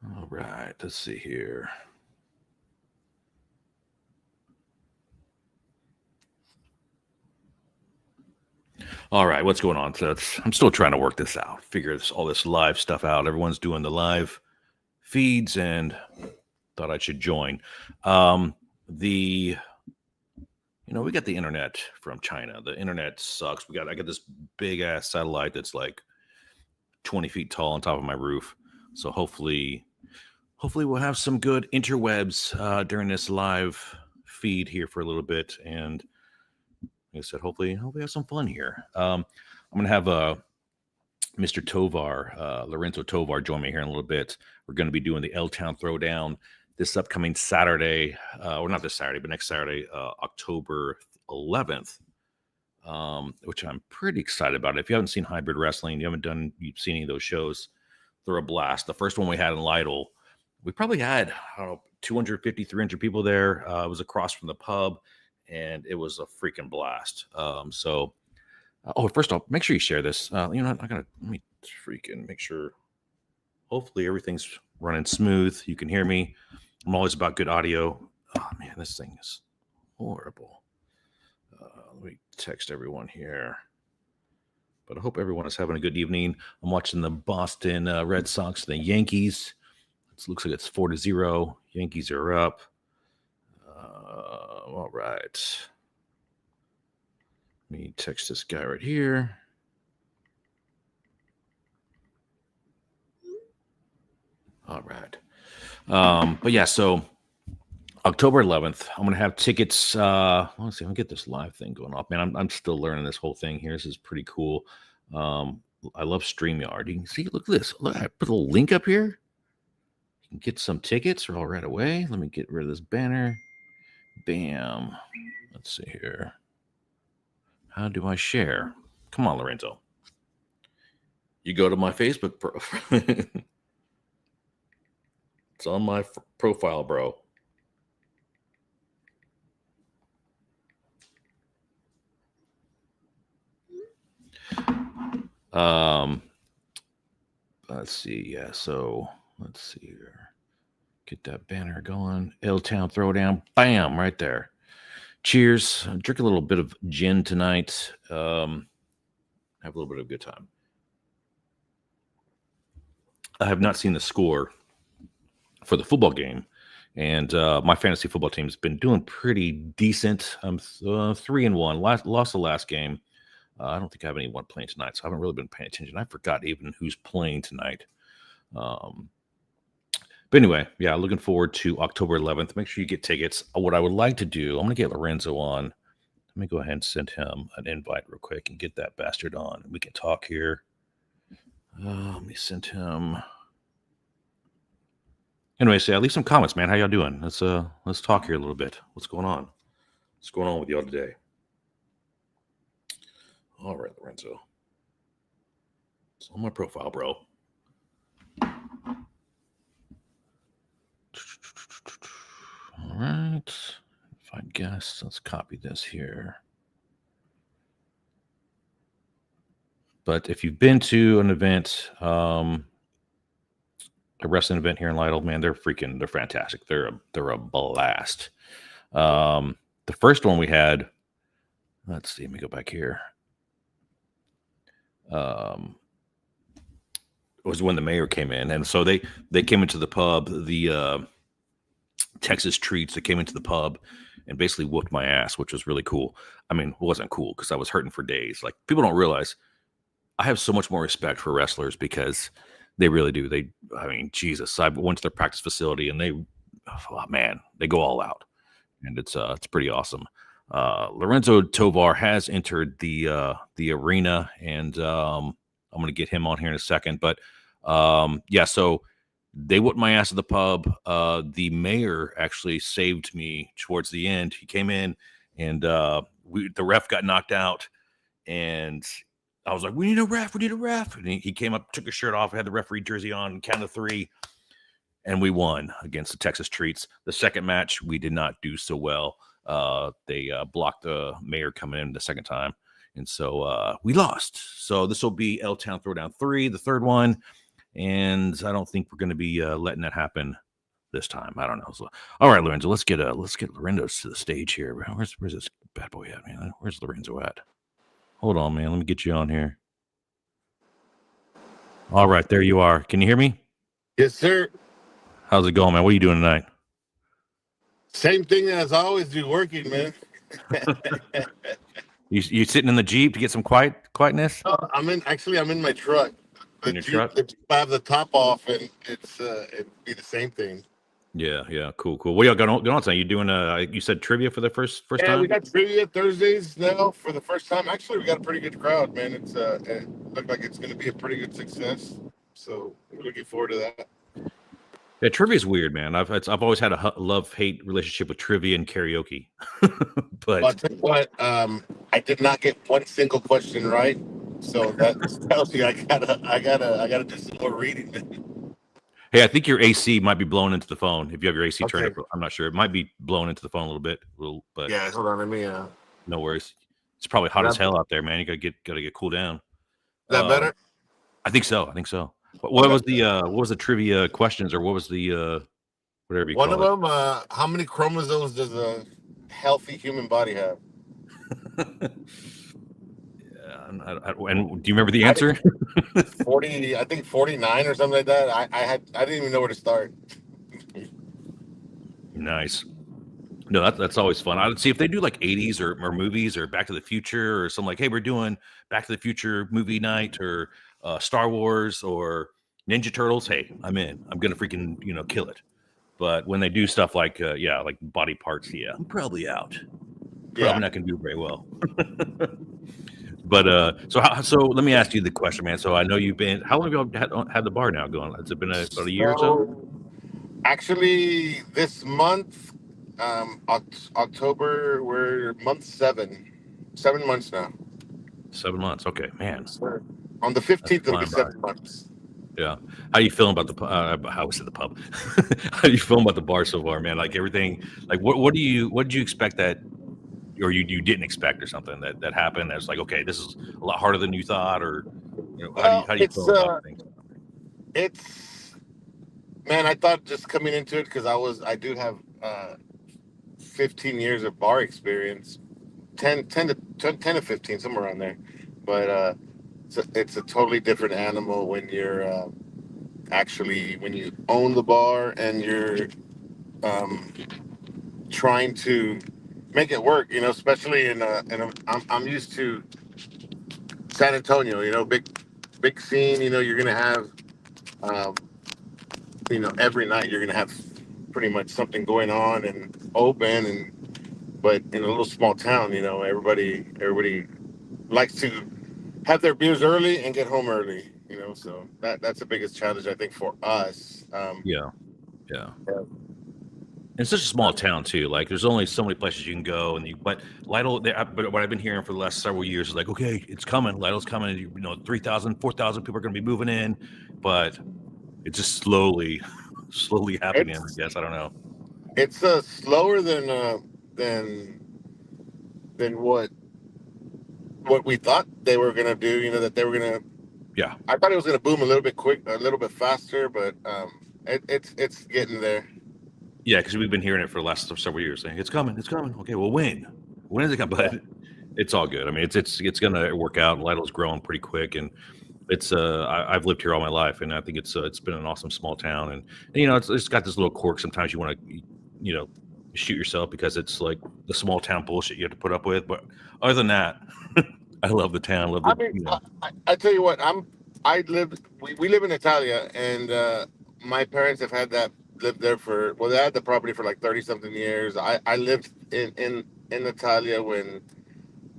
All right, let's see here. All right, what's going on? So I'm still trying to work this out, figure all this live stuff out. Everyone's doing the live feeds, and thought I should join. The we got the internet from China. The internet sucks. I got this big ass satellite that's like 20 feet tall on top of my roof. So hopefully we'll have some good interwebs during this live feed here for a little bit, and like I said, hopefully have some fun here. I'm gonna have Mr. Tovar, Lorenzo Tovar, join me here in a little bit. We're going to be doing the L Town Throwdown this upcoming Saturday, or not this Saturday, but next Saturday, October 11th, which I'm pretty excited about. If you haven't seen Hybrid Wrestling, you've seen any of those shows, they're a blast. The first one we had in Lytle, we probably had, I don't know, 250, 300 people there. It was across from the pub, and it was a freaking blast. First off, make sure you share this. Let me freaking make sure. Hopefully everything's running smooth. You can hear me. I'm always about good audio. Oh man, this thing is horrible. Let me text everyone here. But I hope everyone is having a good evening. I'm watching the Boston Red Sox and the Yankees. It looks like it's 4-0. Yankees are up. All right. Let me text this guy right here. All right. But yeah, so October 11th, I'm going to have tickets. Let's see, I'm going to get this live thing going off. Man, I'm still learning this whole thing here. This is pretty cool. I love StreamYard. You can see, look at this. Look, I put a link up here. You can get some tickets right away. Let me get rid of this banner. Bam. Let's see here. How do I share? Come on, Lorenzo. You go to my Facebook profile. It's on my profile, bro. Let's see. Yeah, so let's see here. Get that banner going. L-Town Throwdown. Bam, right there. Cheers. Drink a little bit of gin tonight. Have a little bit of a good time. I have not seen the score for the football game, and my fantasy football team's been doing pretty decent. I'm 3-1. Lost the last game. I don't think I have anyone playing tonight, so I haven't really been paying attention. I forgot even who's playing tonight. But anyway, yeah, looking forward to October 11th. Make sure you get tickets. What I would like to do, I'm going to get Lorenzo on. Let me go ahead and send him an invite real quick and get that bastard on. We can talk here. Let me send him. Anyway, so leave some comments, man. How y'all doing? Let's talk here a little bit. What's going on? What's going on with y'all today? All right, Lorenzo. It's on my profile, bro. All right. If I guess, let's copy this here. But if you've been to an event, a wrestling event here in Lytle, man, they're fantastic. They're a blast. The first one we had, let's see, let me go back here. Was when the mayor came in, and so they came into the pub, the Texas Treats. They came into the pub and basically whooped my ass, which was really cool. I mean, it wasn't cool because I was hurting for days. Like, people don't realize I have so much more respect for wrestlers because they really do. Jesus, I went to their practice facility and they go all out, and it's pretty awesome. Lorenzo Tovar has entered the arena, and I'm going to get him on here in a second. But yeah, so they whooped my ass at the pub. The mayor actually saved me towards the end. He came in, and the ref got knocked out, and I was like, "We need a ref. We need a ref." And he came up, took his shirt off, had the referee jersey on, count of 3, and we won against the Texas Treats. The second match, we did not do so well. They blocked the mayor coming in the second time, and so we lost. So this will be L-Town Throwdown 3, the third one. and I don't think we're going to be letting that happen this time. I don't know. So, all right, Lorenzo, let's get Lorenzo to the stage here. Where's this bad boy at, man? Where's Lorenzo at? Hold on, man. Let me get you on here. All right, there you are. Can you hear me? Yes, sir. How's it going, man? What are you doing tonight? Same thing as I always do, working, man. You sitting in the Jeep to get some quietness? I'm in my truck. In your truck? I have the top off, and it'd be the same thing. Yeah, cool. What y'all going on tonight? You doing you said trivia for the first Yeah, time? we got trivia Thursdays now for the first time. Actually, we got a pretty good crowd, man. It looked like it's going to be a pretty good success. So we're looking forward to that. Yeah, trivia is weird, man. I've always had a love-hate relationship with trivia and karaoke. But I'll tell you what, I did not get one single question right, so that tells you I gotta do some more reading. hey, I think your AC might be blown into the phone. If you have your AC turned Okay. up, I'm not sure. It might be blown into the phone a little bit, but Yeah, hold on, let me. no worries. It's probably hot as That, hell out there, man. You gotta get cooled down. that better? I think so. What Okay. was the trivia questions, or what was the whatever you One of call it? them, how many chromosomes does a healthy human body have? And do you remember the answer? 40, I think 49 or something like that. I didn't even know where to start. Nice. No, that's always fun. I'd see if they do like 80s or movies or Back to the Future or something like, hey, we're doing Back to the Future movie night or Star Wars or Ninja Turtles. Hey, I'm in. I'm gonna freaking kill it. But when they do stuff like like body parts, yeah, I'm probably out. Probably Yeah. not gonna do very well. But so let me ask you the question, man. So I know you've been. How long have you had the bar now going? Has it been about a year or so? So actually, this month, October, we're month 7, 7 months now. 7 months. Okay, man. Sure. On the That's 15th, it'll be flying by. 7 months. Yeah. How you feeling about how was it the pub? How you feeling about the bar so far, man? Like everything. Like what did you expect that, or you didn't expect, or something that happened? That's like, okay, this is a lot harder than you thought, or Well, how do you feel about things? it's man, I thought just coming into it because I do have 15 years of bar experience, 10 to 15, somewhere around there. But it's a totally different animal when you're actually when you own the bar and you're um, trying to make it work. Especially I'm used to San Antonio. Big scene. You're gonna have um, every night you're gonna have pretty much something going on and open but in a little small town, everybody likes to have their beers early and get home early. So that's the biggest challenge I think for us. Yeah, yeah. It's such a small town too. Like, there's only so many places you can go, but Lytle. But what I've been hearing for the last several years is like, okay, it's coming. Lytle's coming. 3,000, 4,000 people are going to be moving in, but it's just slowly happening. I It's guess I don't know. it's slower than than what we thought they were gonna do. That they were gonna. Yeah, I thought it was gonna boom a little bit a little bit faster, but it's getting there. yeah, because we've been hearing it for the last several years, saying it's coming, it's coming. Okay, well, when is it coming? Yeah. But it's all good. I mean, it's going to work out. Lytle's growing pretty quick, and I've lived here all my life, and I think it's been an awesome small town, and it's got this little quirk. Sometimes you want to shoot yourself because it's like the small town bullshit you have to put up with. But other than that, I love the town. Love I the mean, I tell you what, we live in Italia, and my parents have had that lived there they had the property for like 30 something years. I lived in Italia when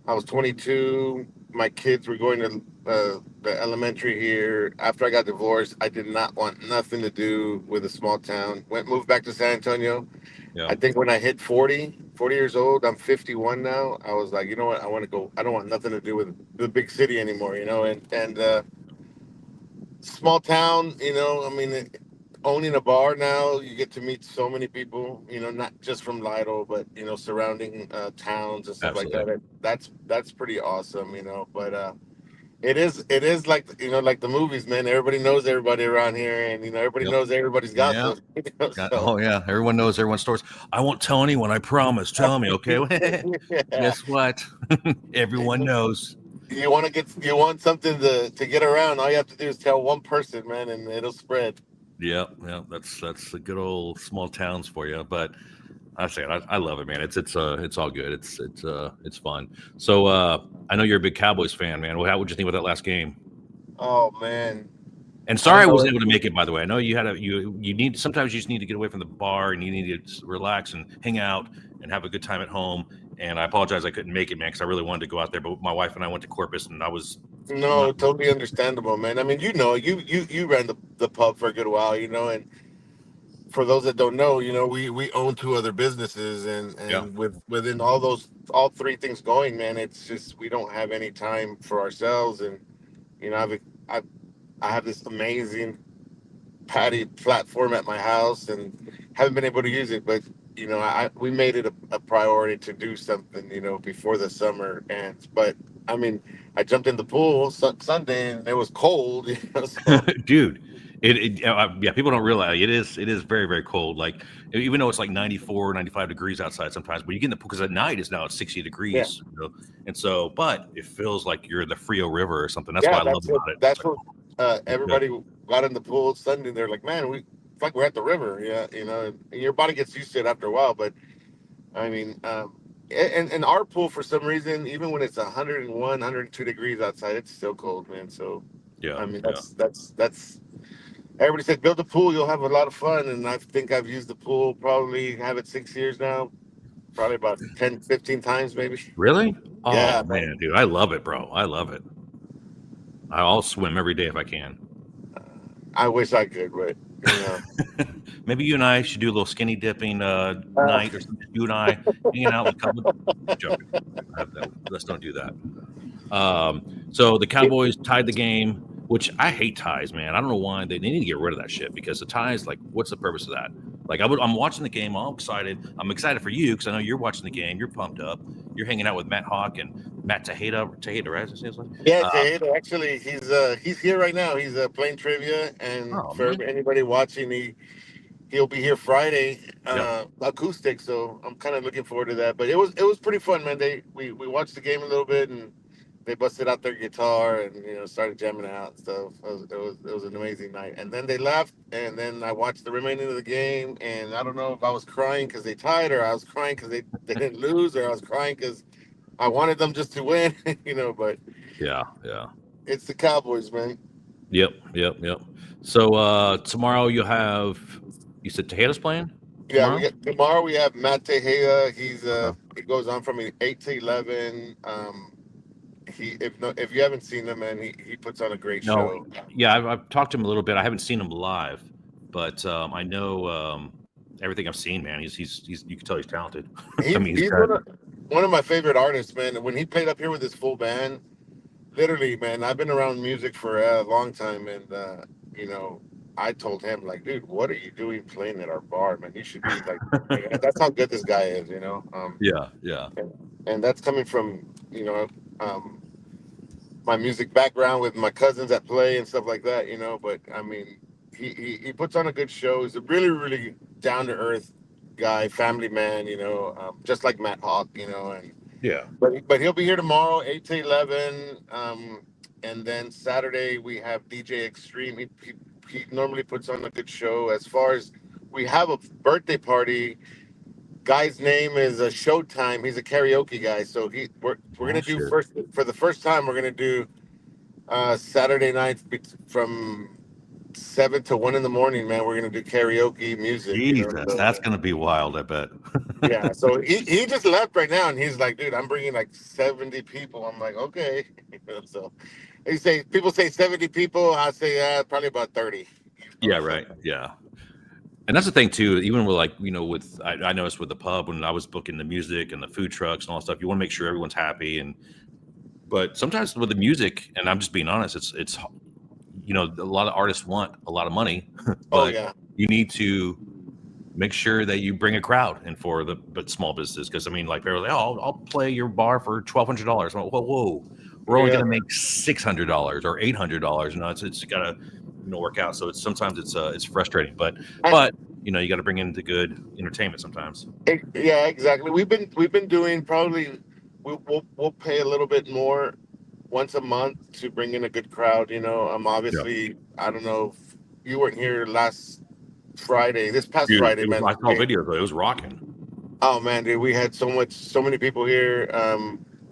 I was 22. My kids were going to the elementary here. After I got divorced, I did not want nothing to do with a small town. Moved back to San Antonio. yeah. I think when I hit 40 years old, I'm 51 now. I was like, you know what? I want to go. I don't want nothing to do with the big city anymore. And small town. I mean, owning a bar now, you get to meet so many people. Not just from Lytle, but surrounding towns and stuff like Absolutely. that. That's pretty awesome. But It is like like the movies, man. Everybody knows everybody around here, and everybody Yep. knows everybody's Yeah. gossip. So Oh yeah. Everyone knows everyone's stories. I won't tell anyone. I promise. Tell me, okay? yeah, Guess what? Everyone knows. you want something to get around. All you have to do is tell one person, man, and it'll spread. Yeah, yeah. That's the good old small towns for you. But I say it. I love it, man. It's all good. It's fun. So I know you're a big Cowboys fan, man. How would you think about that last game? Oh man, And I sorry don't I know. wasn't able to make it. By the way, I know you had a you need sometimes you just need to get away from the bar and you need to relax and hang out and have a good time at home. And I apologize I couldn't make it, man, because I really wanted to go out there. But my wife and I went to Corpus, and I was No, not. totally understandable, man. I mean, you ran the pub for a good while, and for those that don't know, we own two other businesses, and Yeah, within all three things going, man, it's just we don't have any time for ourselves, and I've I have this amazing patio platform at my house, and haven't been able to use it, but we made it a priority to do something, before the summer ends. But I mean, I jumped in the pool Sunday, and it was cold, so dude. Yeah, people don't realize it is very, very cold. Like, even though it's like 94, 95 degrees outside sometimes, but you get in the pool because at night it's now at 60 yeah. degrees, and so, but it feels like you're in the Frio River or something. That's what Yeah, I love about it. It's that's like, what it's good. everybody got in the pool Sunday. They're like, man, we it's like we're at the river. Yeah, and your body gets used to it after a while. But I mean, and our pool, for some reason, even when it's 101, 102 degrees outside, it's still cold, man. So Yeah, I mean, yeah. that's everybody said build a pool, you'll have a lot of fun. And I think I've used the pool, probably have it 6 years now, probably about 10, 15 times maybe. Really? Yeah, Oh man. man, dude, I love it, bro. I love it. I'll swim every day if I can. I wish I could, but you know. Maybe you and I should do a little skinny dipping Uh, night or something. You and I hanging out with a couple. Joking. Let's don't do that. So the Cowboys tied the game, which I hate ties, man. I don't know why they need to get rid of that shit because the ties, like, what's the purpose of that? Like, I'm watching the game, all excited. I'm excited for you because I know you're watching the game. You're pumped up. You're hanging out with Matt Hawk and Matt Tejeda, right? Is his name? Yeah, Tejeda, actually, he's here right now. He's playing trivia, and Oh for man, anybody watching, he'll be here Friday, yep. acoustic. So I'm kind of looking forward to that. But it was pretty fun, man. We watched the game a little bit, and they busted out their guitar and started jamming out and stuff. It was an amazing night. And then they left, and then I watched the remaining of the game, and I don't know if I was crying because they tied, or I was crying because they didn't lose, or I was crying because I wanted them just to win, But Yeah, yeah. it's the Cowboys, man. Yep, yep, yep. So tomorrow you said Tejeda's playing Yeah, tomorrow? tomorrow we have Matt Tejeda. Okay. He goes on from 8 to 11. If you haven't seen him, man, he puts on a great No, show. yeah, I've talked to him a little bit. I haven't seen him live, but I know everything I've seen, man. He's you can tell he's talented. I mean, he's He's got one of my favorite artists, man. When he played up here with his full band, literally, man, I've been around music for a long time, and you know, I told him like, dude, what are you doing playing at our bar, man? You should be like, that's how good this guy is, yeah, yeah, and that's coming from um, my music background with my cousins that play and stuff like that, But I mean, he puts on a good show. He's a really, really down to earth guy, family man, just like Matt Hawk, and yeah. but he'll be here tomorrow, 8 to 11, and then Saturday we have DJ Extreme. He normally puts on a good show. As far as we have a birthday party, guy's name is Showtime. He's a karaoke guy, so we're Oh gonna do shit. first for the first time. We're gonna do Saturday nights from 7 to 1 in the morning. Man, we're gonna do karaoke music. Jesus, So, that's gonna be wild. I bet. yeah. So he just left right now, and he's like, dude, I'm bringing like 70 people. I'm like, okay. So people say 70 people. I say probably about 30. Yeah, So right. Yeah. And that's the thing too. Even with like with I noticed with the pub when I was booking the music and the food trucks and all that stuff, you want to make sure everyone's happy. But sometimes with the music, and I'm just being honest, it's a lot of artists want a lot of money, oh but yeah. you need to make sure that you bring a crowd in for the small businesses. Because I mean, like they're like, oh, I'll play your bar for $1,200. Whoa, whoa, we're only Yeah. going to make $600 or $800. It's got to work out. So it's frustrating, but you got to bring in the good entertainment sometimes. Yeah, exactly. We've been doing probably we'll pay a little bit more once a month to bring in a good crowd. Yeah, Obviously, I don't know if you weren't here last Friday, this past dude, Friday, it was. man. I saw videos, but it was rocking. Oh man, dude, we had so many people here.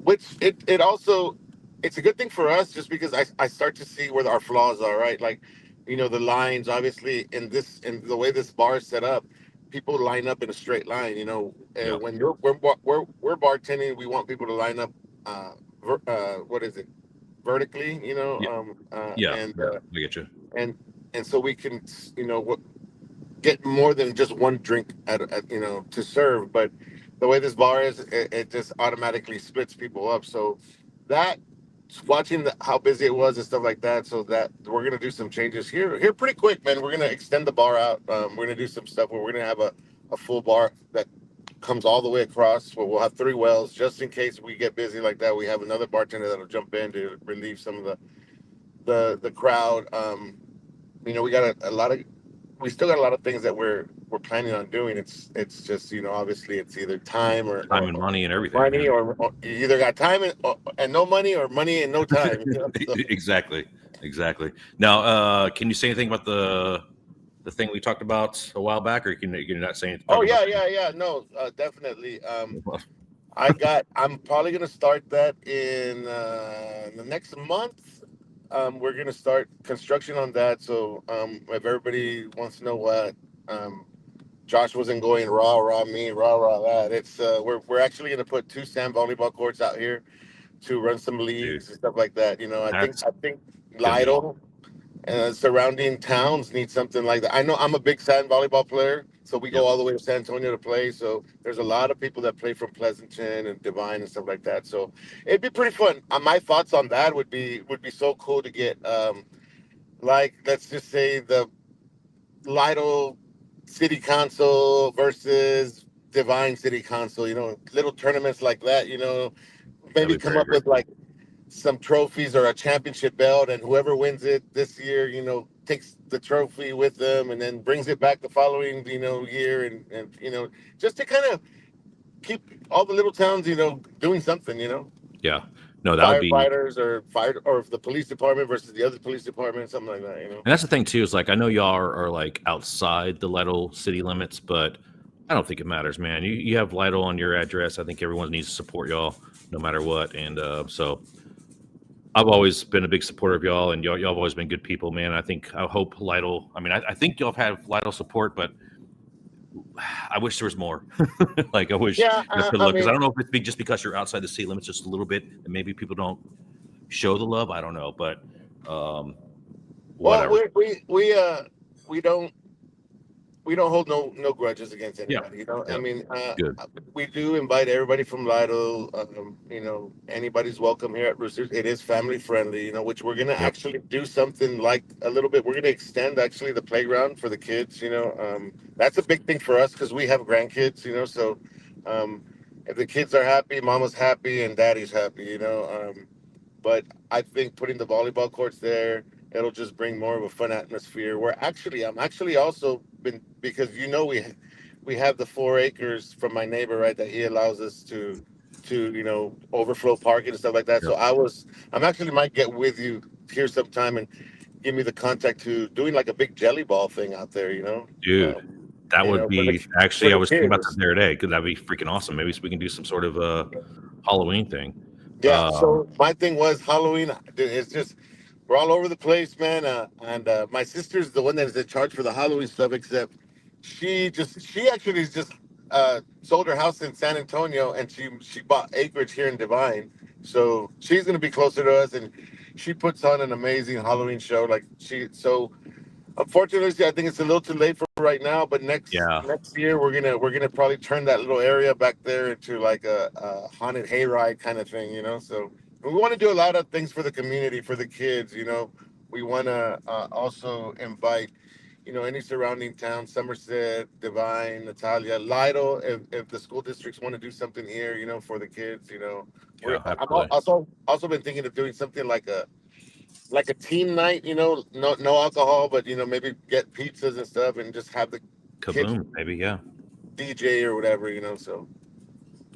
Which it also, it's a good thing for us just because I start to see where our flaws are, right? Like, the lines, obviously, in the way this bar is set up, people line up in a straight line. Yeah, When we're bartending, we want people to line up, what is it, vertically, yeah, yeah, and yeah. I get you. and and so we can, get more than just one drink to serve. But the way this bar is, it just automatically splits people up. So that, watching how busy it was and stuff like that, so that we're gonna do some changes here pretty quick, man. We're gonna extend the bar out. We're gonna do some stuff where we're gonna have a full bar that comes all the way across, where we'll have three wells just in case we get busy like that. We have another bartender that'll jump in to relieve some of the crowd. We got a lot of, we still got a lot of things that we're planning on doing. It's just, obviously it's either time Time and money and or everything. money, or you either got time and no money, or money and no time. So, Exactly, exactly. Now, can you say anything about the thing we talked about a while back, or you not saying oh talk about? yeah, yeah, yeah. No, definitely. I'm probably gonna start that in the next month. We're gonna start construction on that. So if everybody wants to know what, Josh wasn't going rah rah me, rah rah that. It's we're actually gonna put two sand volleyball courts out here to run some Dude, leagues and stuff like that. that's I think gonna be awesome. Lytle and surrounding towns need something like that. I know I'm a big sand volleyball player, so we go Yep. all the way to San Antonio to play. So there's a lot of people that play from Pleasanton and Divine and stuff like that. So it'd be pretty fun. My thoughts on that would be so cool to get, like, let's just say the Lytle City Council versus Divine City Council. Little tournaments like that. Maybe That'd be come very up very with cool. like some trophies or a championship belt, and whoever wins it this year, takes the trophy with them and then brings it back the following, year, and just to kind of keep all the little towns, doing something. Yeah. No, that would be. Firefighters or fire, or the police department versus the other police department, something like that. And that's the thing too, is like I know y'all are like outside the Lytle city limits, but I don't think it matters, man. You have Lytle on your address. I think everyone needs to support y'all no matter what. And so I've always been a big supporter of y'all, and y'all have always been good people, man. I hope Lytle. I mean, I think y'all have had Lytle support, but I wish there was more. Like I wish Yeah, to I look, because I mean, don't know if it's just because you're outside the city limits just a little bit, and maybe people don't show the love. I don't know, but um, well, whatever. we don't hold no grudges against Yeah, anybody. I yeah, mean, good. we do invite everybody from Lytle. Anybody's welcome here at Roosters. It is family friendly. Which we're gonna Yep. actually do something like a little bit. We're gonna extend actually the playground for the kids. That's a big thing for us because we have grandkids. So um, if the kids are happy, mama's happy, and daddy's happy. But I think putting the volleyball courts there, it'll just bring more of a fun atmosphere. I'm actually also been, because we have the 4 acres from my neighbor, right, that he allows us to overflow parking and stuff like that. Yep. So I'm actually might get with you here sometime and give me the contact to doing like a big jelly ball thing out there. Dude, that would For the be actually. I was thinking about that kids. the other day because that'd be freaking awesome. Maybe we can do some sort of Halloween thing. Yeah. Um, So my thing was Halloween. Dude, it's just we're all over the place, man. And my sister's the one that is in charge for the Halloween stuff. Except she actually just sold her house in San Antonio, and she bought acreage here in Divine. So she's gonna be closer to us, and she puts on an amazing Halloween show. Unfortunately, I think it's a little too late for right now. But next yeah, next year, we're gonna probably turn that little area back there into like a haunted hayride kind of thing. So we want to do a lot of things for the community, for the kids. We want to also invite, any surrounding town, Somerset, Divine, Natalia, Lytle. If the school districts want to do something here, for the kids, Yeah, I'm absolutely. also been thinking of doing something like a team night. No alcohol, but maybe get pizzas and stuff, and just have the kids Kaboom, maybe. Yeah. DJ or whatever. So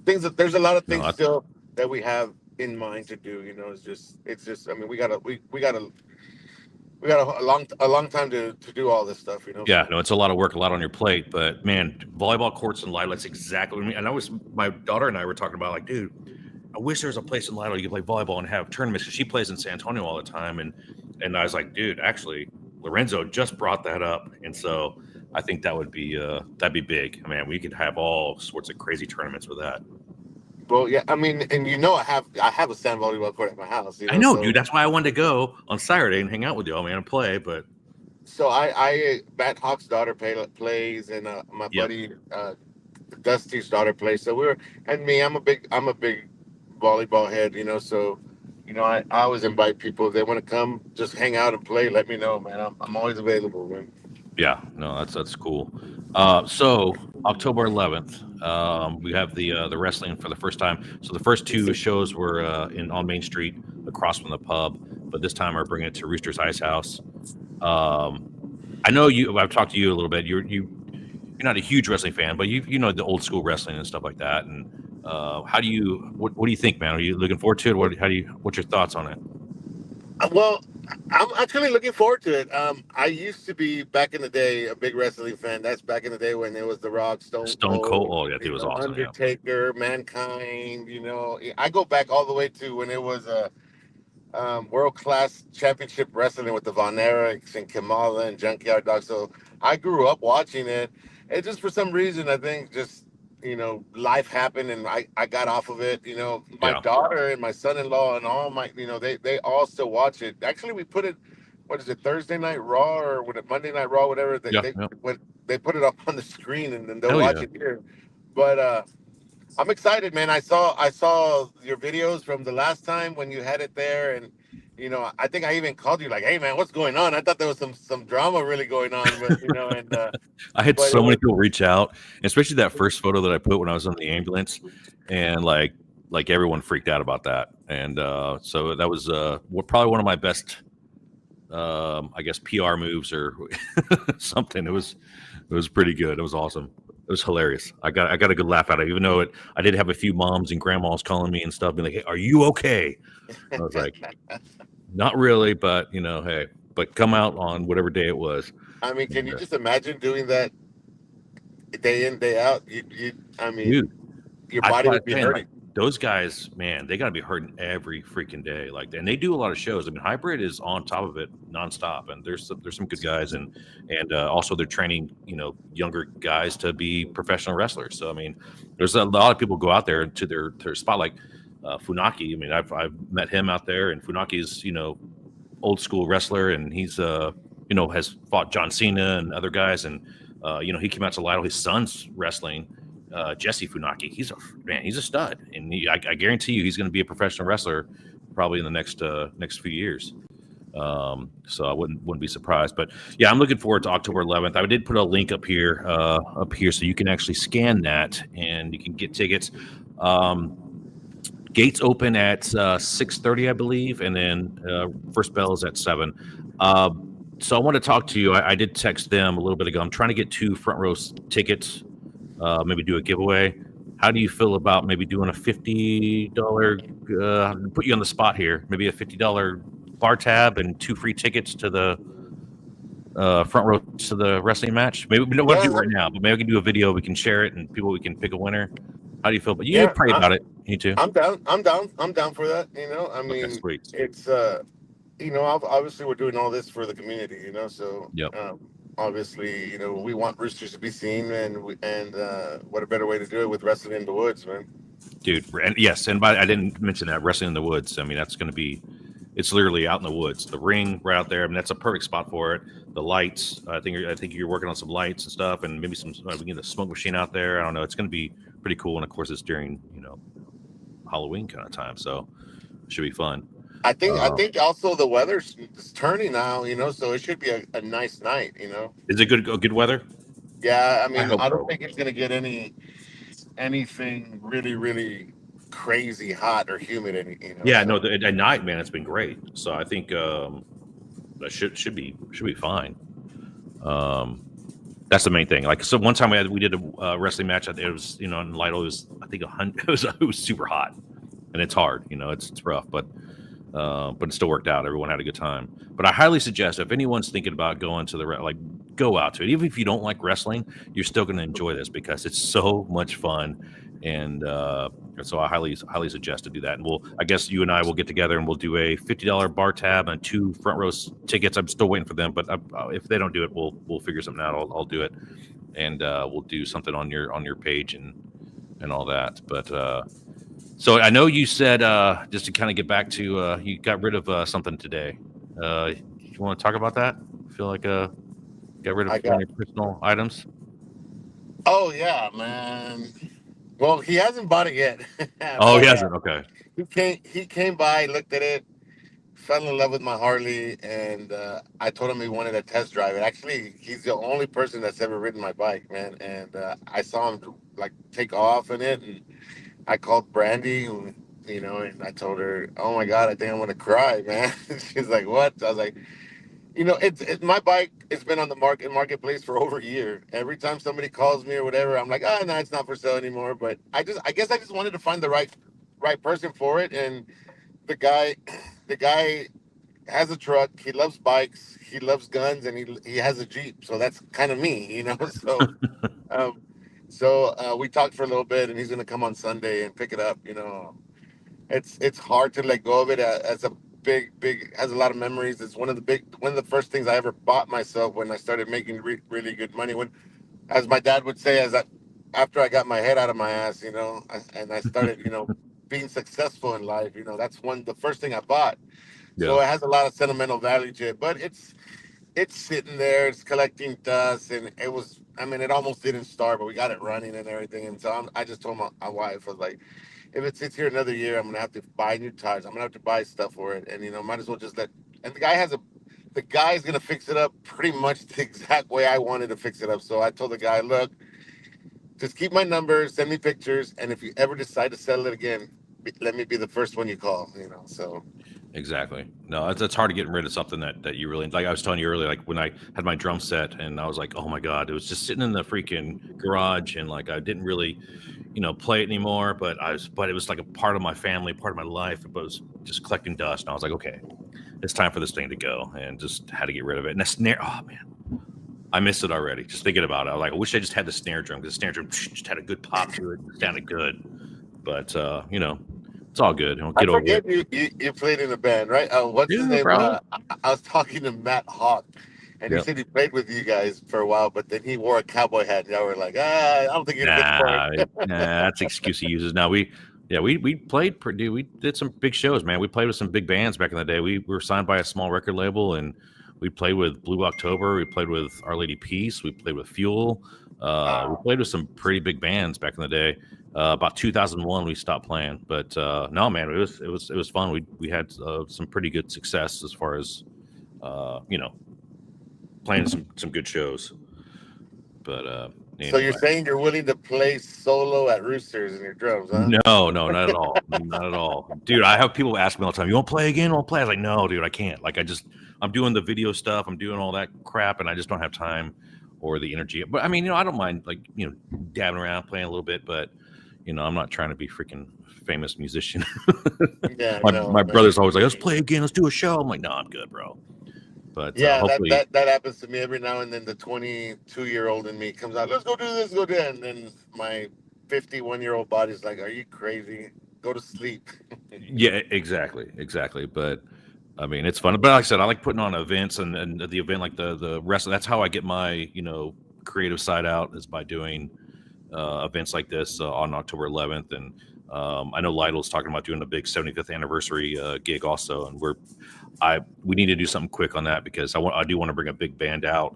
things that there's a lot of No, things still that we have in mind to do. It's just. I mean, we got a long time to do all this stuff. yeah, So. no, it's a lot of work, a lot on your plate. But man, volleyball courts in Lytle, that's exactly what I mean. And I was, my daughter and I were talking about, like, dude, I wish there was a place in Lytle you could play volleyball and have tournaments. 'Cause she plays in San Antonio all the time, and I was like, dude, actually, Lorenzo just brought that up, and so I think that'd be big. Man, we could have all sorts of crazy tournaments with that. Well, yeah, I mean, and I have a sand volleyball court at my house, I know, so dude. That's why I wanted to go on Saturday and hang out with y'all, man, and play. But Matt Hawk's daughter plays, and my yep, buddy Dusty's daughter plays. So and me, I'm a big volleyball head, so I always invite people if they want to come, just hang out and play. Let me know, man. I'm always available, man. yeah, no, that's cool. So October 11th, we have the wrestling for the first time. So the first two shows were on Main Street across from the pub, but this time we're bringing it to Rooster's Ice House. I know you. I've talked to you a little bit. You're not a huge wrestling fan, but you know the old school wrestling and stuff like that. And how do you what do you think, man? Are you looking forward to it? What's your thoughts on it? Well, I'm actually looking forward to it. I used to be back in the day a big wrestling fan. That's back in the day when it was The Rock, Stone Stone Cold. Cold, Oh yeah, it was awesome. Yeah, Undertaker, Mankind. I go back all the way to when it was world class championship wrestling with the Von Erichs and Kamala and Junkyard Dog. So I grew up watching it. It just for some reason I think just life happened and I got off of it. My yeah, daughter and my son-in-law and all my they all still watch it. Actually, we put it. What is it? Thursday Night Raw or Monday Night Raw, whatever. They yeah, they yeah. when they put it up on the screen and then they'll Hell watch yeah. it here. But I'm excited, man. I saw your videos from the last time when you had it there, and I think I even called you like, "Hey, man, what's going on?" I thought there was some drama really going on, but I had but it so many was people reach out, especially that first photo that I put when I was on the ambulance, and like everyone freaked out about that. And so that was probably one of my best, I guess, PR moves or something. It was pretty good. It was awesome. It was hilarious. I got a good laugh out of it, even though I did have a few moms and grandmas calling me and stuff, being like, "Hey, are you okay?" I was like, "Not really, but hey, but come out on whatever day it was." I mean, can And you just imagine doing that day in day out? I mean, dude, your I body thought would be saying like hurting. those guys, man, they got to be hurting every freaking day. Like, and they do a lot of shows. I mean, Hybrid is on top of it nonstop, and there's some good guys, and also they're training younger guys to be professional wrestlers. So I mean, there's a lot of people go out there to their spot like Funaki. I mean, I've met him out there, and Funaki's old school wrestler, and he's has fought John Cena and other guys, and he came out to Lytle. His son's wrestling. Jesse Funaki, he's a stud, and I guarantee you he's going to be a professional wrestler probably in the next few years. So I wouldn't be surprised. But yeah, I'm looking forward to October 11th. I did put a link up here so you can actually scan that and you can get tickets. Gates open at 6:30, I believe, and then first bell is at 7. So I want to talk to you. I did text them a little bit ago. I'm trying to get 2 front row tickets. Maybe do a giveaway. How do you feel about maybe doing a $50? Put you on the spot here. Maybe a $50 bar tab and 2 free tickets to the front row to the wrestling match. Maybe we don't want to do Yeah, it right now, but maybe we can do a video. We can share it, and we can pick a winner. How do you feel? But you yeah. pray about it. You too. I'm down. I'm down. I'm down for that. I Okay, mean, sweet. it's obviously we're doing all this for the community. So Yep. obviously, we want roosters to be seen, and what a better way to do it with wrestling in the woods, man. Dude, and yes, and I didn't mention that wrestling in the woods. I mean, that's going to be, it's literally out in the woods. The ring right out there. I mean, that's a perfect spot for it. The lights. I think you're working on some lights and stuff, and maybe we can get a smoke machine out there. I don't know. It's going to be pretty cool, and of course, it's during Halloween kind of time, so it should be fun. I think also the weather's turning now, so it should be a nice night. Is it good weather? Yeah, I I mean, hope I don't so. think it's gonna get anything really, really crazy hot or humid, Yeah, no, so. at night, man, it's been great. So I think that should be fine. Um, that's the main thing. Like, so one time we did a wrestling match. It was in Lytle. It was, I think, 100. It was super hot, and it's hard. It's rough, but it still worked out. Everyone had a good time. But I highly suggest if anyone's thinking about going to like, go out to it. Even if you don't like wrestling, you're still going to enjoy this because it's so much fun. And so I highly suggest to do that. And I guess you and I will get together and we'll do a $50 bar tab and 2 front row tickets. I'm still waiting for them, but if they don't do it, we'll figure something out. I'll do it, and we'll do something on your page and all that. But so I know you said, just to kind of get back to, you got rid of something today. You want to talk about that? I feel like got rid of I one of got. your personal items. Oh yeah, man. Well, he hasn't bought it yet, Oh, he but hasn't. Okay. he came by, looked at it, fell in love with my Harley, and I told him he wanted to test drive it. Actually, he's the only person that's ever ridden my bike, man. And I saw him like take off in it, and I called Brandy, and I told her, "Oh my God, I think I'm gonna cry, man." She's like, "What?" I was like, it's my bike. It's been on the marketplace for over a year. Every time somebody calls me or whatever, I'm like, "Oh no, it's not for sale anymore." But I guess I just wanted to find the right person for it, and the guy, the guy has a truck. He loves bikes. He loves guns, and he has a Jeep. So that's kind of me. Um, so we talked for a little bit, and he's gonna come on Sunday and pick it up. It's hard to let go of it as a big has a lot of memories. It's one of the first things I ever bought myself when I started making really good money. When, as my dad would say, after I got my head out of my ass, and I started, being successful in life. That's the first thing I bought. Yeah. So it has a lot of sentimental value to it, but it's sitting there, it's collecting dust, and I mean, it almost didn't start, but we got it running and everything. And so I just told my wife, I was like, if it sits here another year, I'm gonna have to buy new tires. I'm gonna have to buy stuff for it, and might as well just let. And the guy's gonna fix it up pretty much the exact way I wanted to fix it up. So I told the guy, look, just keep my number, send me pictures, and if you ever decide to sell it again, let me be the first one you call. So. Exactly. No, it's hard to get rid of something that you really like. I was telling you earlier, like when I had my drum set, and I was like, oh my god, it was just sitting in the freaking garage, and like I didn't really, play it anymore. But it was like a part of my family, part of my life. It was just collecting dust, and I was like, okay, it's time for this thing to go, and just had to get rid of it. And the snare, oh man, I missed it already. Just thinking about it, I was like, I wish I just had the snare drum, because the snare drum just had a good pop to it, it sounded good. But it's all good. I Get over it. forget you played in a band, right? What's his Yeah, name? bro. I was talking to Matt Hawk, and he Yep. said he played with you guys for a while, but then he wore a cowboy hat. And y'all were like, I don't think you're a good part. That's the excuse he uses. Now we played pretty. We did some big shows, man. We played with some big bands back in the day. We were signed by a small record label, and we played with Blue October. We played with Our Lady Peace. We played with Fuel. We Wow. played with some pretty big bands back in the day. About 2001, we stopped playing, but no, man, it was fun. We had some pretty good success as far as uh, you know playing some good shows. But So you're anyway. saying you're willing to play solo at Roosters in your drums, huh? No, no, not at all. Not at all. Dude, I have people ask me all the time, you want to play again? You want to play? I was like, no, dude, I can't. Like, I'm doing the video stuff. I'm doing all that crap, and I just don't have time or the energy. But I mean, I don't mind, like, dabbing around, playing a little bit, but, I'm not trying to be freaking famous musician. Yeah, my no, man. brother's always like, let's play again. Let's do a show. I'm like, no, I'm good, bro. But Yeah, that, hopefully, that that happens to me every now and then. The 22-year-old in me comes out, let's go do this, go do that. And then my 51-year-old body's like, are you crazy? Go to sleep. yeah, exactly. But I mean, it's fun. But like I said, I like putting on events, and the event, like the rest. That's how I get my creative side out, is by doing events like this on October 11th. And I know Lytle's talking about doing a big 75th anniversary gig also, and we need to do something quick on that because I do want to bring a big band out,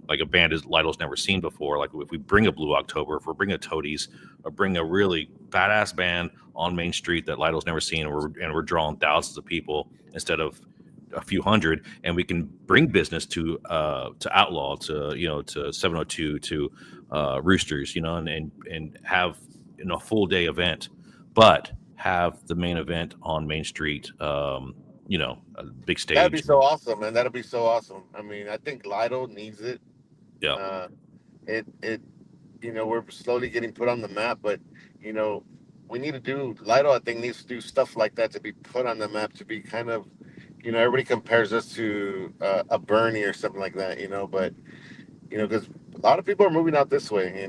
like a band is Lytle's never seen before. Like if we bring a Blue October, if we bring a Toadies, or bring a really badass band on Main Street that Lytle's never seen, and we're drawing thousands of people instead of a few hundred, and we can bring business to Outlaw, to 702, to Roosters, and have a full day event, but have the main event on Main Street. A big That'd be stage. so awesome, man. That'd be so awesome. I mean, I think Lytle needs it. Yeah, Uh, it we're slowly getting put on the map, but you know we need to do Lytle. I think needs to do stuff like that to be put on the map, to be kind of, everybody compares us to a Bernie or something like that, but because a lot of people are moving out this way.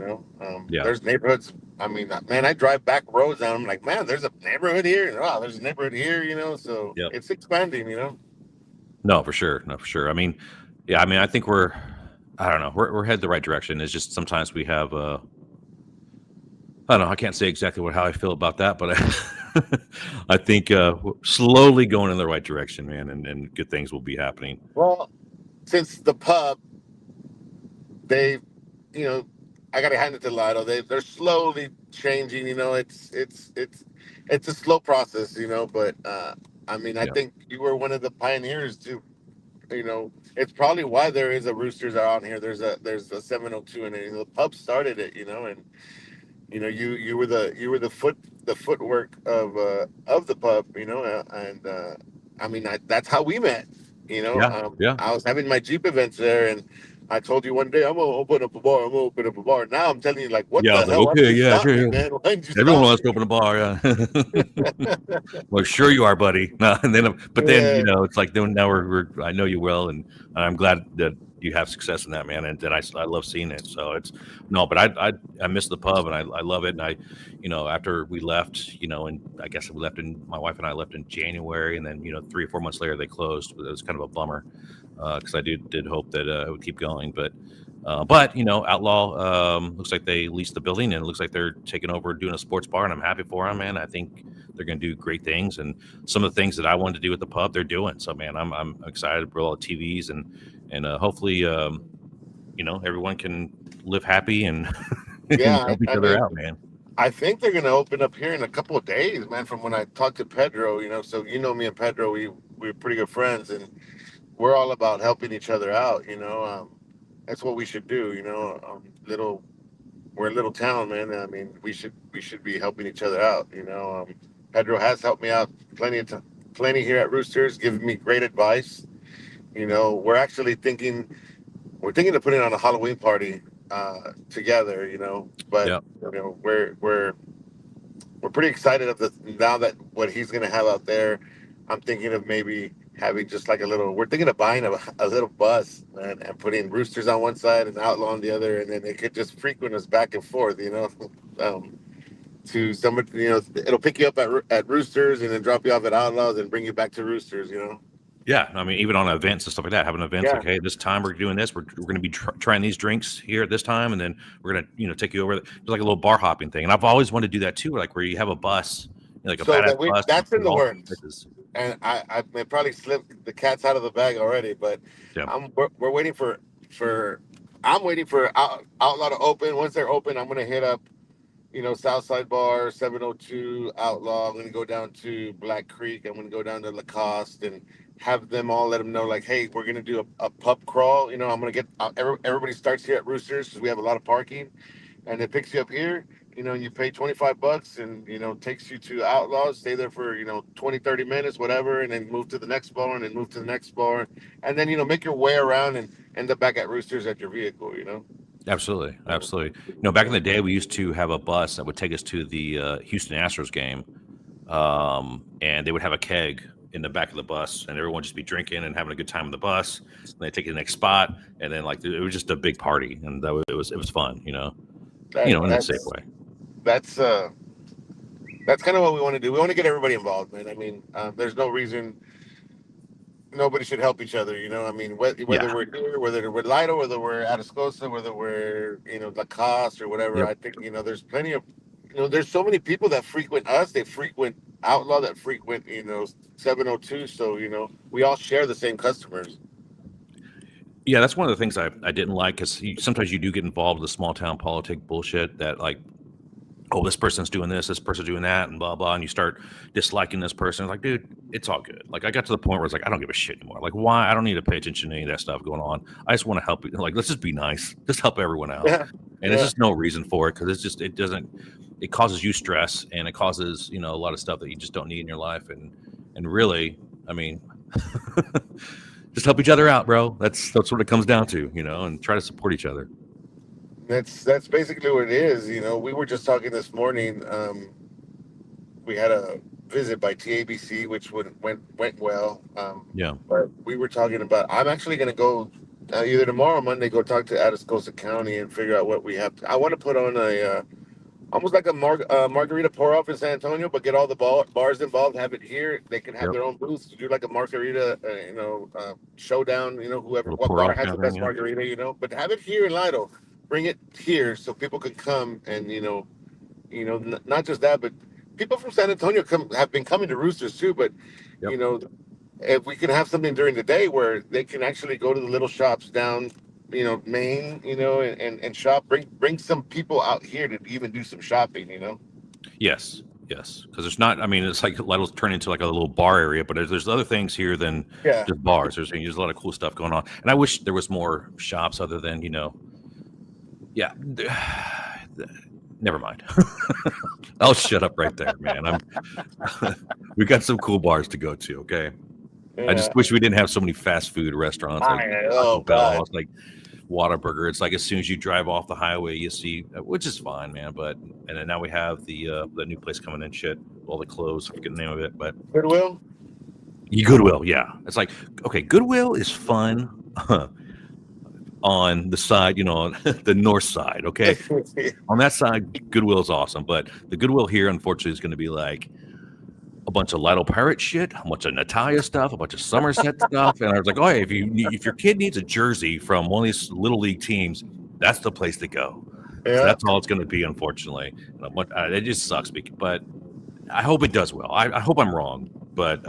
yeah, There's neighborhoods. I mean, man, I drive back roads and I'm like, man, there's a neighborhood here, and wow, there's a neighborhood here, so yeah. it's expanding. No, for sure, no, for sure. I mean, yeah, I mean, I think I don't know, we're headed the right direction. It's just sometimes we have I don't know. I can't say exactly how I feel about that, but I think we're slowly going in the right direction, man, and good things will be happening. Well, since the pub, they, you know, I got to hand it to Lytle. They're slowly changing. It's a slow process. But I mean, I Yeah, think you were one of the pioneers too. It's probably why there is a Roosters out here. There's a 702, and the pub started it. And you were the footwork of the pub, and I mean that's how we met. yeah, yeah, I was having my Jeep events there, and I told you one day I'm gonna open up a bar. I'm gonna open up a bar. Now I'm telling you, like, what yeah. I the was like, hell? Why did okay, you yeah, stop sure, me, yeah. man? Why did you Everyone stop wants to me? open a bar, yeah. Well, sure you are, buddy. No, and then, but then Yeah, it's like then now I know you well, and I'm glad that you have success in that, man. And I love seeing it. So it's no, but I miss the pub, and I love it. And after we left, and I guess we left in my wife and I left in January, and then 3 or 4 months later they closed. It was kind of a bummer because I did hope that it would keep going, but Outlaw looks like they leased the building, and it looks like they're taking over doing a sports bar, and I'm happy for them, man. I think they're going to do great things, and some of the things that I wanted to do at the pub, they're doing. So, man, I'm excited for all the TVs, and hopefully, everyone can live happy and and yeah. help each I other mean, out, man. I think they're gonna open up here in a couple of days, man. From when I talked to Pedro, so me and Pedro, we're pretty good friends, and we're all about helping each other out. That's what we should do. We're a little town, man. I mean, we should be helping each other out. Pedro has helped me out plenty here at Roosters, giving me great advice. We're actually thinking of putting on a Halloween party together. But Yeah, we're pretty excited of the now that what he's gonna have out there. I'm thinking of maybe having just like a little. We're thinking of buying a little bus, man, and putting Roosters on one side and Outlaw on the other, and then it could just frequent us back and forth. Um, to somebody, it'll pick you up at Roosters and then drop you off at Outlaws and bring you back to Roosters. yeah. I mean, even on events and stuff like that, having events Yeah. like, hey, this time we're doing this. We're going to be trying these drinks here at this time, and then we're going to take you over. It's like a little bar hopping thing, and I've always wanted to do that too, like where you have a bus, like a So badass that we bus, that's in with the all works. places. And I may probably slip the cats out of the bag already, but Yeah, we're waiting for I'm waiting for Outlaw to open. Once they're open, I'm gonna hit up Southside Bar, 702 Outlaw. I'm gonna go down to Black Creek. I'm gonna go down to Lacoste and have them all let them know, like, hey, we're gonna do a pub crawl. I'm gonna get everybody starts here at Roosters because we have a lot of parking, and it picks you up here. And you pay $25 and takes you to Outlaws, stay there for 20, 30 minutes, whatever, and then move to the next bar and then move to the next bar, and then make your way around and end up back at Roosters at your vehicle. absolutely, absolutely. Back in the day, we used to have a bus that would take us to the Houston Astros game, and they would have a keg in the back of the bus, and everyone would just be drinking and having a good time on the bus. And they take you to the next spot, and then like it was just a big party, and it was fun, that in a safe that's way. that's uh that's kind of what we want to do. We want to get everybody involved, man. I mean, there's no reason nobody should help each other. I mean, whether Yeah. we're here, whether we're Lytle, whether we're Atascosa, whether we're Lacoste or whatever. Yep. I think there's plenty of there's so many people that frequent us. They frequent outlaw that frequent 702. So we all share the same customers. Yeah, that's one of the things I didn't like because sometimes you do get involved with the small town politic bullshit that like, oh, this person's doing this person's doing that, and blah blah, and you start disliking this person. It's like, dude, it's all good. Like I got to the point where it's like I don't give a shit anymore. Like why? I don't need to pay attention to any of that stuff going on. I just want to help you. Like let's just be nice. Just help everyone out. Yeah, And there's yeah. just no reason for it because it doesn't. It causes you stress and it causes a lot of stuff that you just don't need in your life. And really, I mean, just help each other out, bro. That's what it comes down to, and try to support each other. That's basically what it is. We were just talking this morning. We had a visit by TABC, which went well. Yeah. But we were talking about. I'm actually going to go either tomorrow or Monday. Go talk to Atascosa County and figure out what we have. I want to put on a almost like a margarita pour off in San Antonio, but get all the bars involved. Have it here. They can have Yep. their own booths to do like a margarita, showdown. Whoever Little what pour bar off has kind the of thing. best Yeah. margarita. But have it here in Lytle. Bring it here so people can come and not just that, but people from San Antonio have been coming to Roosters too. But Yep. you know, if we can have something during the day where they can actually go to the little shops down, Maine, and shop, bring some people out here to even do some shopping. Yes. Yes. Because there's not. I mean, it's like Lytle's turned into like a little bar area, but there's other things here than Yeah. just bars. There's a lot of cool stuff going on, and I wish there was more shops other than yeah. Never mind. I'll shut up right there, man. We got some cool bars to go to. Okay. I Yeah. just wish we didn't have so many fast food restaurants like Taco Oh Bell. God. It's like Whataburger. It's like as soon as you drive off the highway, you see, which is fine, man. But and then now we have the new place coming in. Shit, all the clothes. I forget the name of it, but Goodwill. Goodwill. Yeah, it's like okay, Goodwill is fun on the side, on the north side. Okay, on that side, Goodwill is awesome, but the Goodwill here, unfortunately, is going to be like a bunch of Lytle Pirate shit, a bunch of Natalia stuff, a bunch of Somerset stuff, and I was like, oh, hey, if your kid needs a jersey from one of these little league teams, that's the place to go. So Yeah. that's all it's going to be, unfortunately. It just sucks, but I hope it does well. I hope I'm wrong, but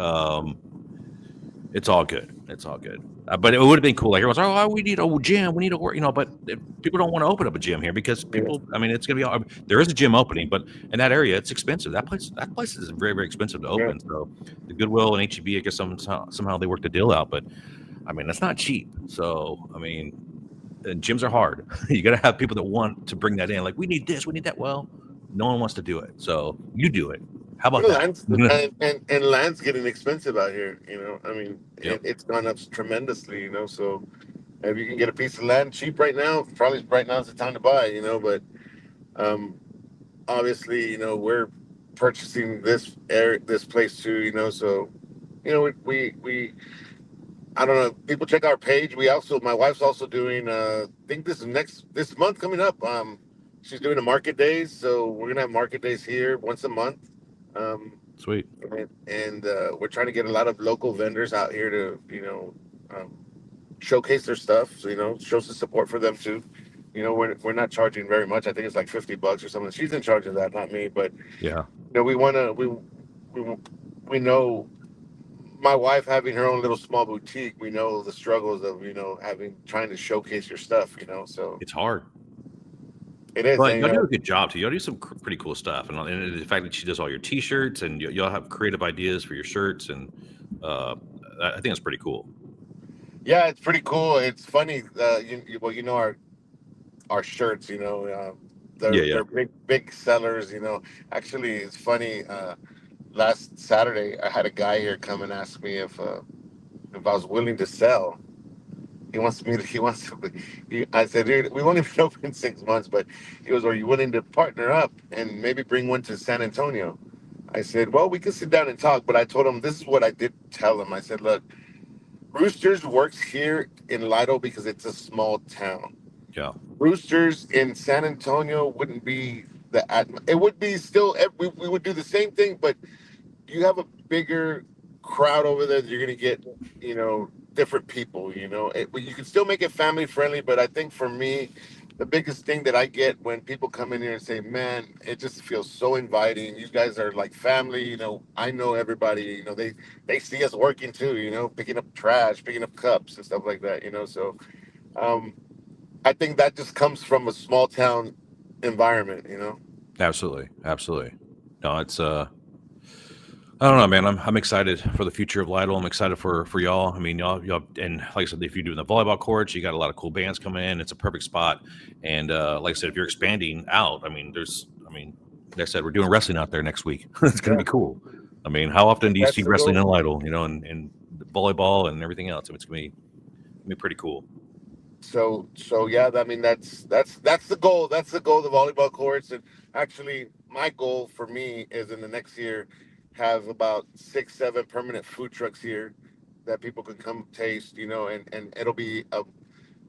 it's all good. It's all good. But it would have been cool. Like everyone's, oh, we need a gym. We need to work, But people don't want to open up a gym here because people. I mean, it's gonna be. There is a gym opening, but in that area, it's expensive. That place is very very expensive to Yeah. open. So the Goodwill and HEB, I guess somehow they worked a deal out. But I mean, that's not cheap. So I mean, gyms are hard. You got to have people that want to bring that in. Like we need this, we need that. Well, no one wants to do it. So you do it. How about that? Land's and land's getting expensive out here. I mean, Yep. it's gone up tremendously. So if you can get a piece of land cheap right now, probably right now is the time to buy. But um, obviously, we're purchasing this place too. So we I don't know. People check our page. My wife's also doing. I think this month coming up. She's doing the market days, so we're gonna have market days here once a month. Sweet. And we're trying to get a lot of local vendors out here to showcase their stuff. So show some support for them too. We're not charging very much. I think it's like $50 or something. She's in charge of that, not me. But Yeah. we want to we know my wife having her own little small boutique. We know the struggles of having trying to showcase your stuff. So It's hard. it is. But And y'all do a good job too. Y'all do some pretty cool stuff, and the fact that she does all your T-shirts and y'all have creative ideas for your shirts, and I think it's pretty cool. yeah, it's pretty cool. It's funny. Well, our shirts. Yeah, They're yeah. big sellers. Actually, it's funny. Last Saturday, I had a guy here come and ask me if I was willing to sell. He wants me to. He wants to. I said, dude, we won't even open 6 months, but he goes, "Are you willing to partner up and maybe bring one to San Antonio?" I said, "Well, we could sit down and talk." But I told him this is what I did tell him. I said, "Look, Roosters works here in Lytle because it's a small town. Yeah. Roosters in San Antonio wouldn't be it would be still. We would do the same thing, but you have a bigger crowd over there that you're going to get, different people, you can still make it family friendly, but I think for me, the biggest thing that I get when people come in here and say, "Man, it just feels so inviting. You guys are like family." I know everybody. They see us working too. Picking up trash, picking up cups and stuff like that. So um, I think that just comes from a small town environment. Absolutely, absolutely. No, it's I don't know, man. I'm excited for the future of Lytle. I'm excited for y'all. I mean, y'all, and like I said, if you're doing the volleyball courts, you got a lot of cool bands coming in. It's a perfect spot. And like I said, if you're expanding out, I mean, like I said, we're doing wrestling out there next week. It's gonna Yeah, be cool. I mean, how often do you that's see the wrestling goal. in Lytle? And volleyball and everything else. It's gonna be pretty cool. So yeah, I mean that's the goal. That's the goal of the volleyball courts. And actually, my goal for me is in the next year have about 6, 7 permanent food trucks here that people can come taste. And it'll be a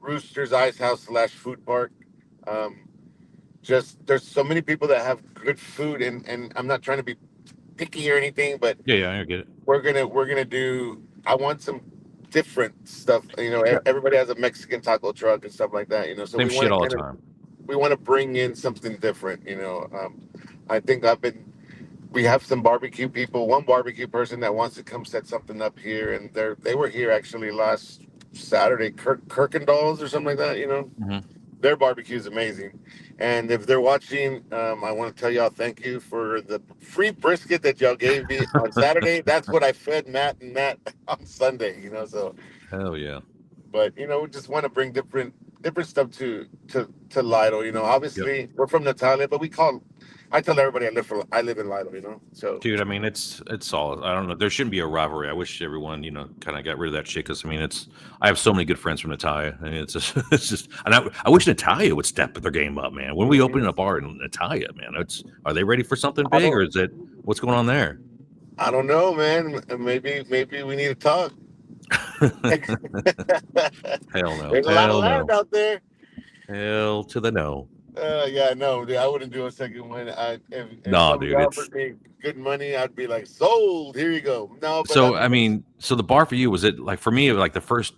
Rooster's Ice House slash food park. Um, just there's so many people that have good food, and I'm not trying to be picky or anything, but Yeah, yeah, I get it. we're gonna do. I want some different stuff. Yeah, Everybody has a Mexican taco truck and stuff like that. So same we want shit to all the kind of time. we want to bring in something different. I think we have some barbecue people. One barbecue person that wants to come set something up here, and they were here actually last Saturday. Kirkendall's or something like that. Hmm. Their barbecue is amazing. And if they're watching, I want to tell y'all thank you for the free brisket that y'all gave me on Saturday. That's what I fed Matt and Matt on Sunday. So, Hell yeah. but we just want to bring different stuff to Lytle. Yep. Obviously we're from Natalia, but I tell everybody I live in Lytle. So Dude, I mean, it's solid. I don't know. There shouldn't be a rivalry. I wish everyone, kind of got rid of that shit. Because I mean, I have so many good friends from Natalia, and it's just, it's just, and I wish Natalia would step their game up, man. When we open a bar in Natalia, man, are they ready for something I big, or don't is it what's going on there? I don't know, man. Maybe we need to talk. Hell no, There's a lot of hell land no, out there. hell to the no. Yeah, no, dude, I wouldn't do a second one. If Nah, somebody dude, it's offered me good money, I'd be like, sold. Here you go. No, but I so. mean, I mean, so the bar for you was it like for me? Like the first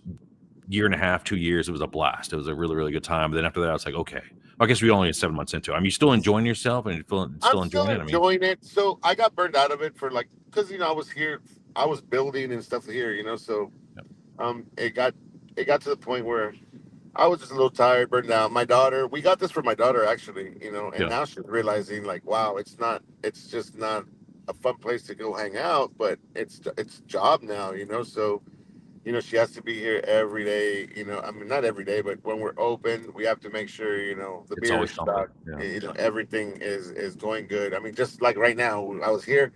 year and a half, 2 years, it was a blast. It was a really, really good time. But then after that, I was like, okay, I guess we only 7 months into it. I mean, you still enjoying yourself and I'm still still enjoying it. I mean, enjoying it. So I got burned out of it for like, because I was here, I was building and stuff here. So yeah, it got to the point where I was just a little tired, burned out. My daughter, we got this for my daughter actually. And yeah, now she's realizing like, wow, it's just not a fun place to go hang out, but it's a job now. So she has to be here every day. I mean, not every day, but when we're open, we have to make sure, the it's beer always is something. stocked. Yeah, Everything is going good. I mean, just like right now, I was here.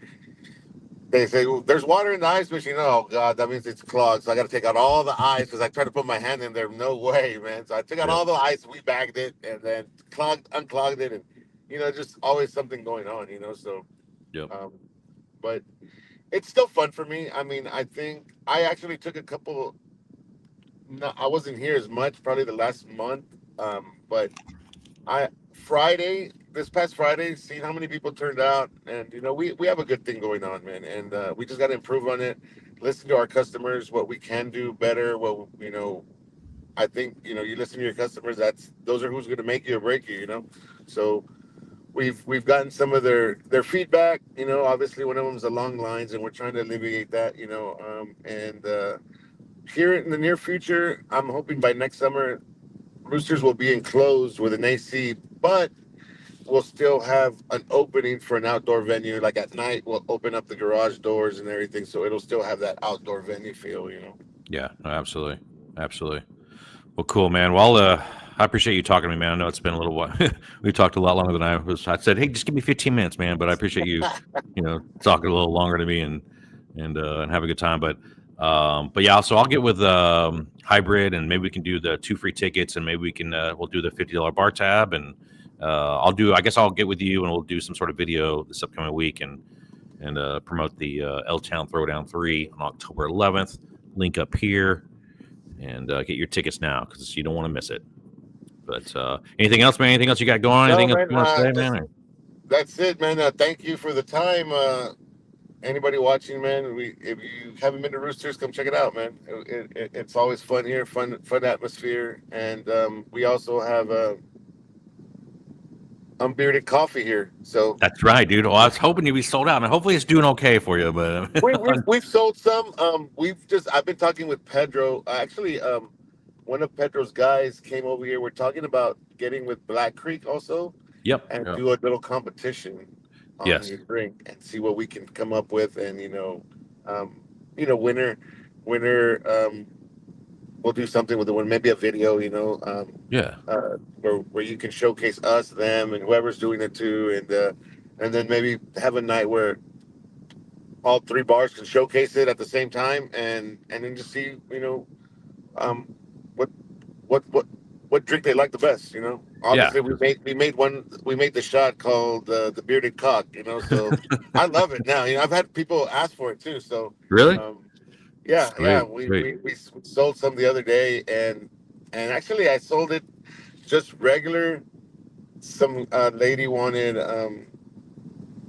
They say, well, there's water in the ice machine. Oh, God, that means it's clogged. So I got to take out all the ice because I tried to put my hand in there. No way, man. So I took out yep, all the ice, we bagged it, and then unclogged it. And, just always something going on, So, yep. um, but it's still fun for me. I mean, I think I actually took a couple. No, I wasn't here as much, probably the last month. But this past Friday, seen how many people turned out, and we have a good thing going on, man. And we just got to improve on it. Listen to our customers, what we can do better. What I think you listen to your customers. Those are who's going to make you or break you. So we've gotten some of their feedback. Obviously one of them is the long lines, and we're trying to alleviate that. And here in the near future, I'm hoping by next summer Roosters will be enclosed with an AC, but we'll still have an opening for an outdoor venue. Like at night, we'll open up the garage doors and everything, so it'll still have that outdoor venue feel. Yeah, no, absolutely, absolutely. Well, cool, man. Well, I appreciate you talking to me, man. I know it's been a little while. We talked a lot longer than I was. I said, hey, just give me 15 minutes, man. But I appreciate you, talking a little longer to me and have a good time. But yeah. So I'll get with hybrid, and maybe we can do the 2 free tickets, and maybe we'll do the $50 bar tab, and I'll do. I guess I'll get with you, and we'll do some sort of video this upcoming week, and promote the L Town Throwdown 3 on October 11th. Link up here and get your tickets now because you don't want to miss it. But anything else, man? Anything else you got going on? No, Anything else man, you want to say, just man? that's it, man. Thank you for the time. Anybody watching, man, if you haven't been to Roosters, come check it out, man. It's always fun here, fun atmosphere, and we also have unbearded coffee here. So That's right, dude. Well, I was hoping you'd be sold out, and hopefully it's doing okay for you. But we've sold some. I've been talking with Pedro. Actually, one of Pedro's guys came over here. We're talking about getting with Black Creek also, yep. and Yep. do a little competition on Yes. your drink and see what we can come up with. And winner. We'll do something with the one, maybe a video. Yeah. Where you can showcase us, them, and whoever's doing it too, and then maybe have a night where all three bars can showcase it at the same time, and then just see, um, what what what drink they like the best. Yeah. Obviously, we made the shot called the bearded cock. So I love it now. I've had people ask for it too. So Really? um, yeah, Sweet. we, Sweet. we we sold some the other day, and actually I sold it just regular. Some lady wanted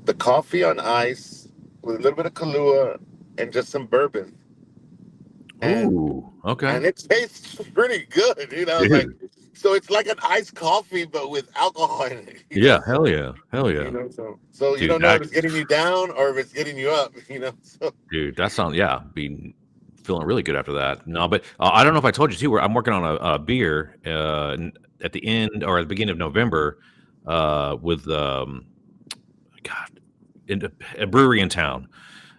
the coffee on ice with a little bit of Kahlua and just some bourbon, and Ooh. Okay. and it tastes pretty good. It's like, Dude. so it's like an iced coffee but with alcohol in it. Yeah. So Hell yeah. Hell yeah. so you Dude. don't know if it's getting you down or if it's getting you up. So Dude, that sounds yeah. Be feeling really good after that. No, but I don't know if I told you too. I'm working on a beer at the end or at the beginning of November with God, in a brewery in town.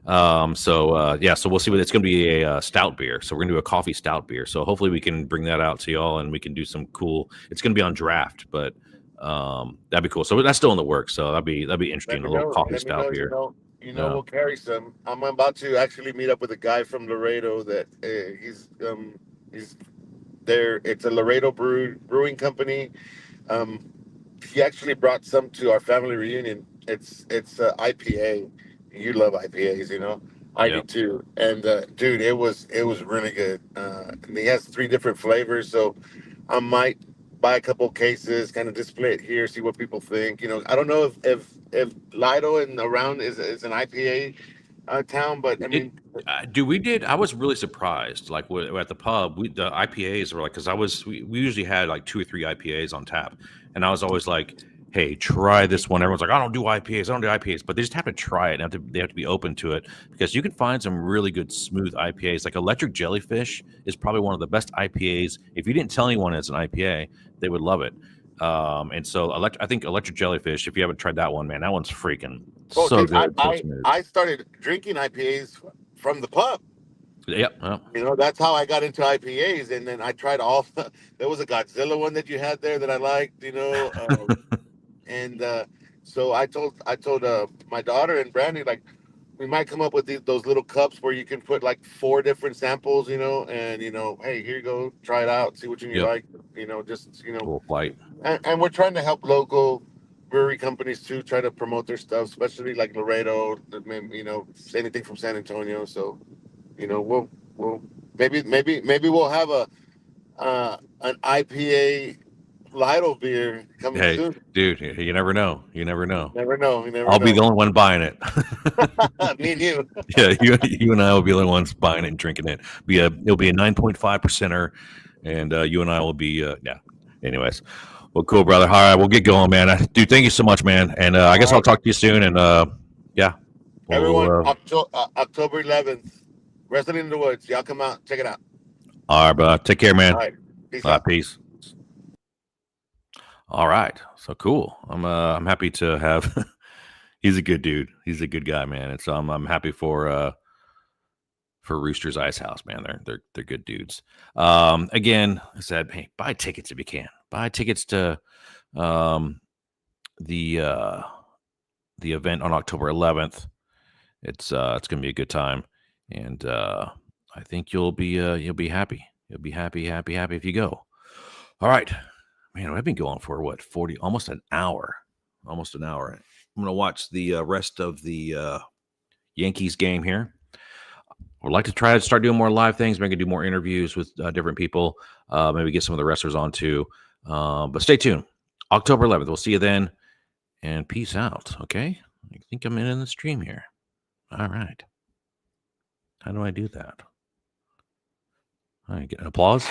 So so we'll see what it's going to be a stout beer. So we're going to do a coffee stout beer. So hopefully we can bring that out to y'all and we can do some cool. It's going to be on draft, but that'd be cool. So that's still in the works. So that'd be let interesting. A me little know. coffee Let me stout know. beer. Yeah. We'll carry some. I'm about to actually meet up with a guy from Laredo that he's there. It's a Laredo brewing company. Um, he actually brought some to our family reunion. It's IPA. You love IPAs, I do Yep. too. And dude, it was really good. And he has three different flavors, so I might buy a couple cases, kind of display it here, see what people think. I don't know if Lytle and around is an IPA town, but I It mean, do we did I was really surprised like at the pub the IPAs were like because we usually had like 2 or 3 IPAs on tap and I was always like hey try this one everyone's like I don't do IPAs but they just have to try it and they have to be open to it because you can find some really good smooth IPAs like Electric Jellyfish is probably one of the best IPAs if you didn't tell anyone it's an IPA they would love it and so I think Electric Jellyfish if you haven't tried that one man that one's freaking oh, so dude, I good so I, smooth I started drinking IPAs from the pub. yep. That's how I got into IPAs, and then I tried all. There was a Godzilla one that you had there that I liked, and so I told my daughter and Brandy like we might come up with those little cups where you can put like four different samples, and hey, here you go, try it out, see which one you Yep. like, just A little flight. and we're trying to help local brewery companies too, try to promote their stuff, especially like Laredo, anything from San Antonio. So we'll maybe we'll have an IPA Lytle beer coming Hey, soon. dude, you never know. You never know. Never know. You never I'll be the know. only one buying it. Me and you. Yeah, you and I will be the only ones buying it and drinking it. It'll be a 9.5 percenter, and you and I will be yeah. Anyways, well, cool, brother. All right, we'll get going, man. Dude, thank you so much, man. And I All guess I'll right, talk to you soon. And yeah, everyone. we'll. October 11th, Wrestling in the Woods. Y'all come out, check it out. All right, bro. Take care, All man. right, peace All right, out. peace. All right, so cool. I'm happy to have. He's a good dude. He's a good guy, man. And so I'm happy for Rooster's Ice House, man. They're good dudes. Again, I said, hey, buy tickets if you can. Buy tickets to um, the uh, the event on October 11th. It's gonna be a good time, and I think you'll be happy. You'll be happy if you go. All right, man. I've been going for what 40, almost an hour, almost an hour. I'm gonna watch the rest of the Yankees game here. Would like to try to start doing more live things. Maybe do more interviews with different people. Maybe get some of the wrestlers on too. But stay tuned. October 11th. We'll see you then. And peace out. Okay. I think I'm in the stream here. All right. How do I do that? I get an applause.